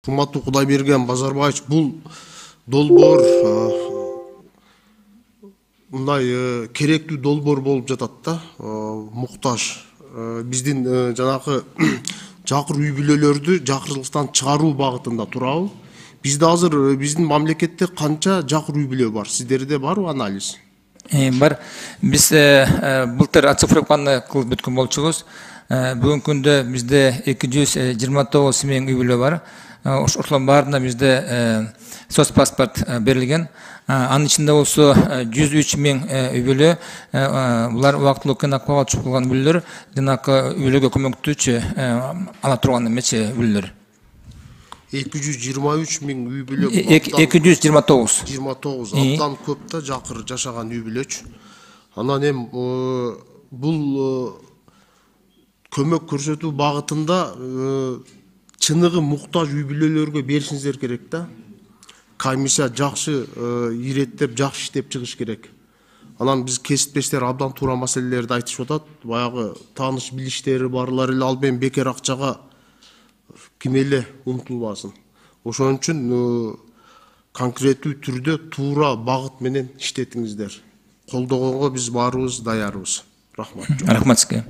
урматтуу Кудайберген Базарбаевич, бул долбоор мындай керектүү долбоор болуп жатат да, муктаж. Биздин жанакы жакыр үй бүлөлөрдү жакырчылыктан чыгаруу багытында турабы? Бизде азыр биздин мамлекетте канча жакыр үй бүлө бар? Сиздерде барбы анализ? Бар. Биз былтыр оцифровканы кылып бүткөн болчубуз. Бүгүнкү күндө бизде 229 семей үй бүлө бар. Ошолордун баарына бизде соцпаспорт берилген. Анын ичинде болсо 103 миң үй бүлө, булар убактылуу көйнөк калган болгон бүлөлөр, жанакы үй бүлөгө көмөктүүчү ала турган эмечи бүлөлөр. 223 миң үй бүлө. 229. 29. Абдан көп да жакыр жашаган үй бүлөчү. Анан эми бул көмөк көрсөтүү багытында чыныгы муктаж үй бүлөлөргө беришиңиздер керек да. Комиссия жакшы иреттеп, жакшы иштеп чыгыш керек. Анан биз кесиптештер абдан туура маселелерди айтышып атат. Баягы тааныш билиштери барлар эле ал менен бекер акчага ким эле умтулбасын. Ошон үчүн конкреттүү түрдө туура багыт менен иштетиңиздер. Колдогонго биз баарыбыз даярбыз. Рахмат. Рахмат сизге.